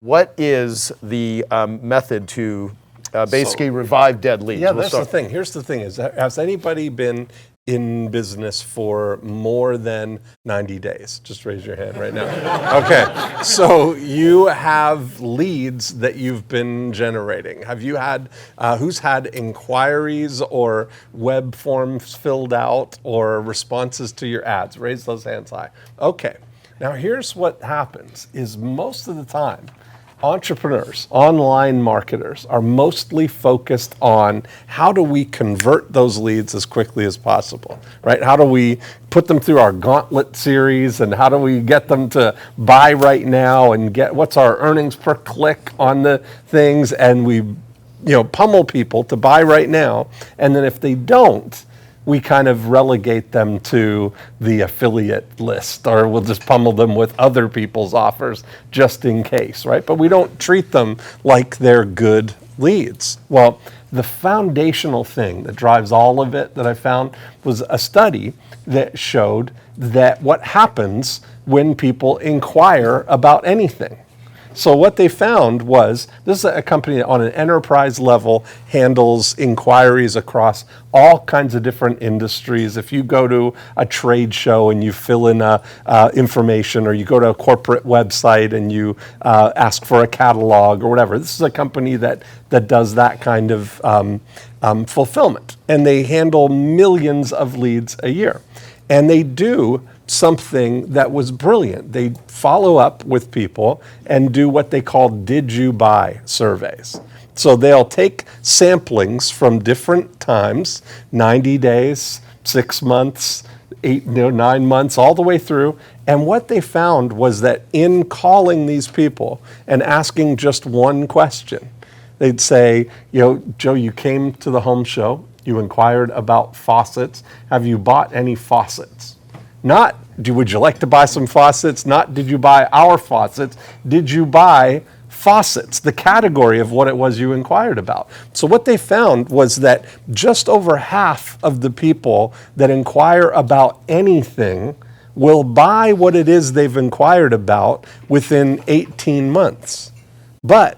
What is the method to basically revive dead leads? Yeah, that's the thing. Here's the thing: has anybody been in business for more than 90 days? Just raise your hand right now. Okay, so you have leads that you've been generating. Have you had, who's had inquiries or web forms filled out or responses to your ads? Raise those hands high. Okay, now here's what happens is most of the time, entrepreneurs, online marketers are mostly focused on how do we convert those leads as quickly as possible, right? How do we put them through our gauntlet series, and how do we get them to buy right now and get what's our earnings per click on the things, and we pummel people to buy right now, and then if they don't, we kind of relegate them to the affiliate list, or we'll just pummel them with other people's offers just in case, right? But we don't treat them like they're good leads. Well, the foundational thing that drives all of it that I found was a study that showed that what happens when people inquire about anything. So what they found was, this is a company that on an enterprise level handles inquiries across all kinds of different industries. If you go to a trade show and you fill in information, or you go to a corporate website and you ask for a catalog or whatever, this is a company that does that kind of fulfillment. And they handle millions of leads a year. And they do something that was brilliant. They follow up with people and do what they call "Did you buy" surveys. So they'll take samplings from different times, 90 days, 6 months, 9 months, all the way through. And what they found was that in calling these people and asking just one question, they'd say, Joe, you came to the home show, you inquired about faucets. Have you bought any faucets? Not, would you like to buy some faucets? Not, did you buy our faucets? Did you buy faucets, the category of what it was you inquired about? So what they found was that just over half of the people that inquire about anything will buy what it is they've inquired about within 18 months. But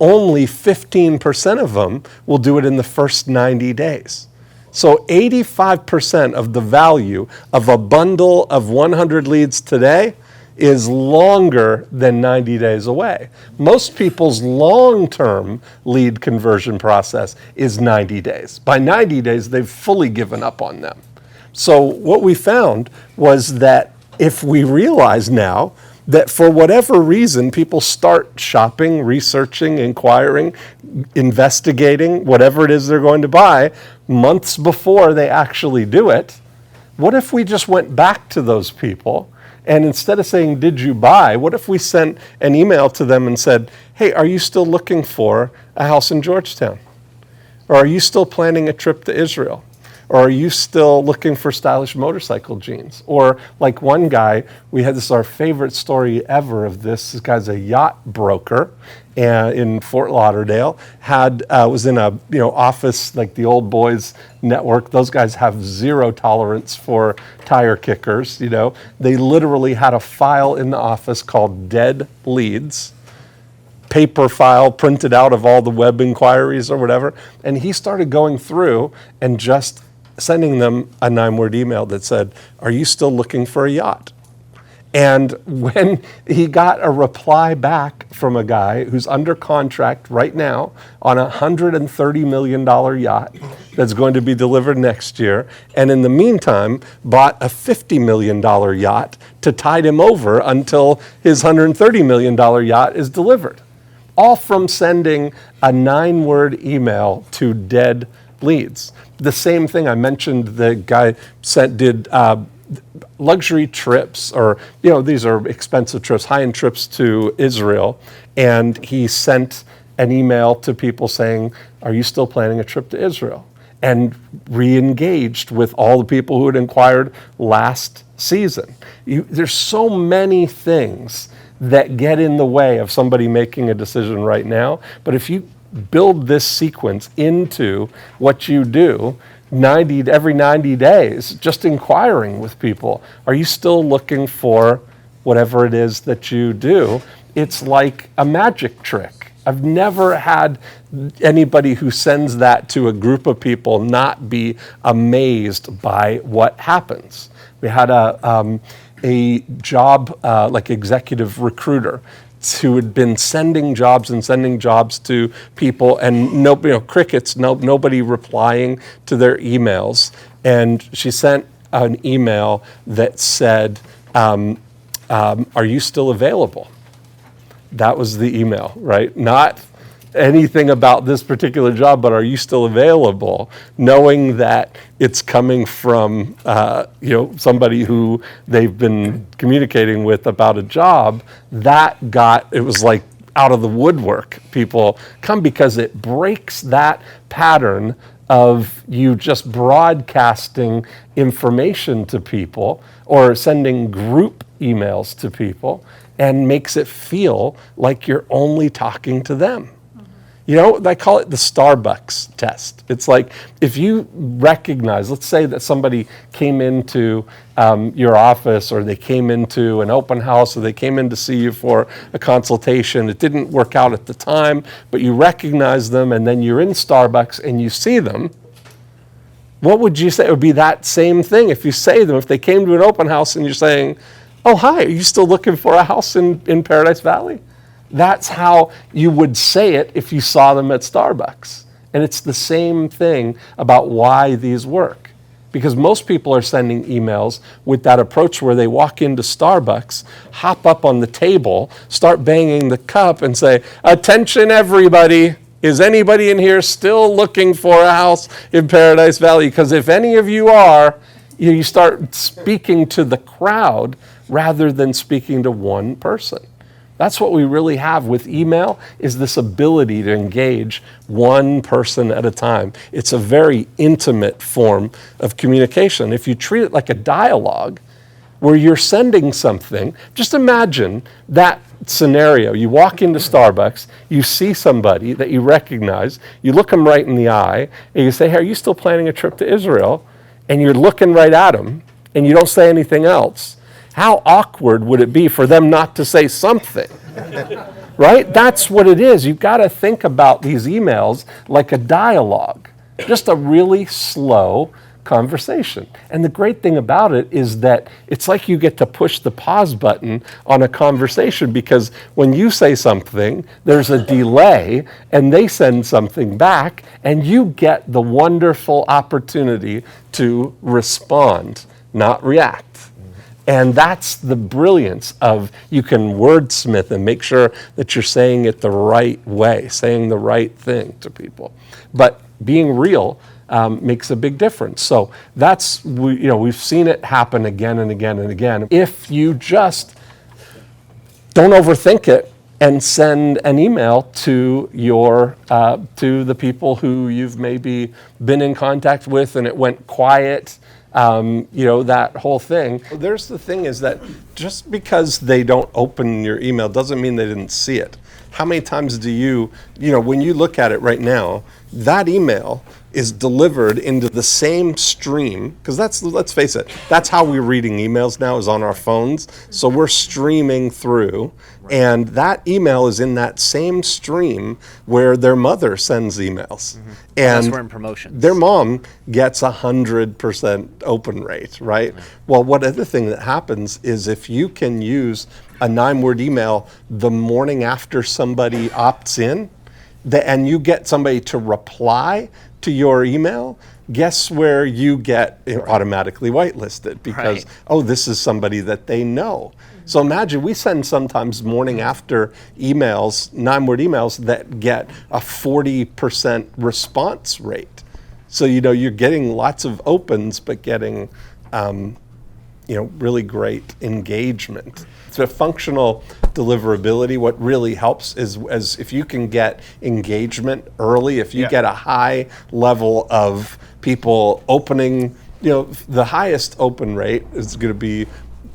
only 15% of them will do it in the first 90 days. So 85% of the value of a bundle of 100 leads today is longer than 90 days away. Most people's long-term lead conversion process is 90 days. By 90 days, they've fully given up on them. So what we found was that if we realize now that for whatever reason, people start shopping, researching, inquiring, investigating, whatever it is they're going to buy, months before they actually do it, what if we just went back to those people, and instead of saying, did you buy, what if we sent an email to them and said, hey, are you still looking for a house in Georgetown? Or are you still planning a trip to Israel? Or are you still looking for stylish motorcycle jeans? Or like one guy, this is our favorite story ever of this. This guy's a yacht broker in Fort Lauderdale, was in a office like the old boys network. Those guys have zero tolerance for tire kickers. They literally had a file in the office called dead leads, paper file printed out of all the web inquiries or whatever. And he started going through and just sending them a 9-word email that said, are you still looking for a yacht? And when he got a reply back from a guy who's under contract right now on a $130 million yacht that's going to be delivered next year, and in the meantime bought a $50 million yacht to tide him over until his $130 million yacht is delivered. All from sending a 9-word email to dead leads. The same thing I mentioned, the guy did luxury trips, or these are expensive trips, high-end trips to Israel, and he sent an email to people saying, are you still planning a trip to Israel? And re-engaged with all the people who had inquired last season. There's so many things that get in the way of somebody making a decision right now, but if you build this sequence into what you do, every 90 days, just inquiring with people, are you still looking for whatever it is that you do? it's like a magic trick. I've never had anybody who sends that to a group of people not be amazed by what happens. We had a job, like executive recruiter, who had been sending jobs to people, and crickets, nobody replying to their emails. And she sent an email that said, are you still available? That was the email, right? Not anything about this particular job, but are you still available? Knowing that it's coming from somebody who they've been communicating with about a job, it was like out of the woodwork. People come because it breaks that pattern of you just broadcasting information to people or sending group emails to people, and makes it feel like you're only talking to them. I call it the Starbucks test. It's like if you recognize, let's say that somebody came into your office, or they came into an open house, or they came in to see you for a consultation. It didn't work out at the time, but you recognize them, and then you're in Starbucks and you see them. What would you say? It would be that same thing if you say them. If they came to an open house and you're saying, oh, hi, are you still looking for a house in Paradise Valley? That's how you would say it if you saw them at Starbucks. And it's the same thing about why these work. Because most people are sending emails with that approach where they walk into Starbucks, hop up on the table, start banging the cup and say, attention everybody, is anybody in here still looking for a house in Paradise Valley? Because if any of you are, you start speaking to the crowd rather than speaking to one person. That's what we really have with email, is this ability to engage one person at a time. It's a very intimate form of communication. If you treat it like a dialogue where you're sending something, just imagine that scenario. You walk into Starbucks, you see somebody that you recognize, you look them right in the eye, and you say, hey, are you still planning a trip to Israel? And you're looking right at them, and you don't say anything else. How awkward would it be for them not to say something? Right? That's what it is. You've got to think about these emails like a dialogue, just a really slow conversation. And the great thing about it is that it's like you get to push the pause button on a conversation, because when you say something, there's a delay, and they send something back, and you get the wonderful opportunity to respond, not react. And that's the brilliance of, you can wordsmith and make sure that you're saying it the right way, saying the right thing to people. But being real makes a big difference. So that's, we've seen it happen again and again and again. If you just don't overthink it and send an email to to the people who you've maybe been in contact with and it went quiet, that whole thing. There's the thing is that just because they don't open your email doesn't mean they didn't see it. How many times do when you look at it right now, that email is delivered into the same stream, because let's face it, that's how we're reading emails now, is on our phones. So we're streaming through, and that email is in that same stream where their mother sends emails. Mm-hmm. And we're in promotions. Their mom gets 100% open rate, right? Well, what other thing that happens is if you can use a 9-word email the morning after somebody opts in, and you get somebody to reply to your email, guess where you get automatically whitelisted, because, this is somebody that they know. So imagine, we send sometimes morning after emails, 9-word emails, that get a 40% response rate. So, you're getting lots of opens, but getting, really great engagement. So functional deliverability, what really helps is if you can get engagement early, if you get a high level of people opening, the highest open rate is going to be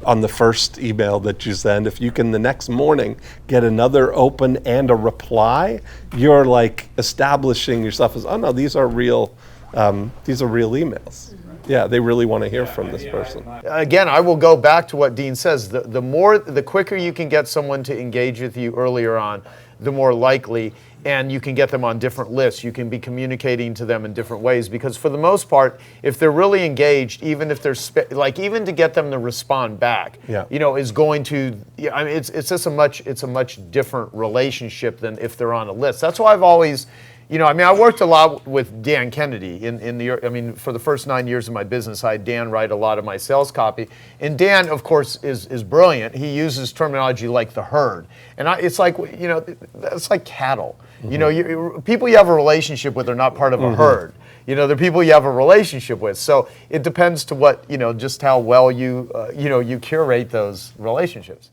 on the first email that you send. If you can the next morning get another open and a reply, you're like establishing yourself as, oh no, these are real emails. Yeah, they really want to hear from this person. Again, I will go back to what Dean says. The quicker you can get someone to engage with you earlier on, the more likely, and you can get them on different lists. You can be communicating to them in different ways, because for the most part, if they're really engaged, even if they're even to get them to respond back, Yeah. is going to. I mean, it's just a much different relationship than if they're on a list. That's why I've always. I worked a lot with Dan Kennedy in the. For the first 9 years of my business, I had Dan write a lot of my sales copy. And Dan, of course, is brilliant. He uses terminology like the herd, and it's like it's like cattle. Mm-hmm. People you have a relationship with are not part of a herd. They're people you have a relationship with. So it depends to what just how well you you curate those relationships.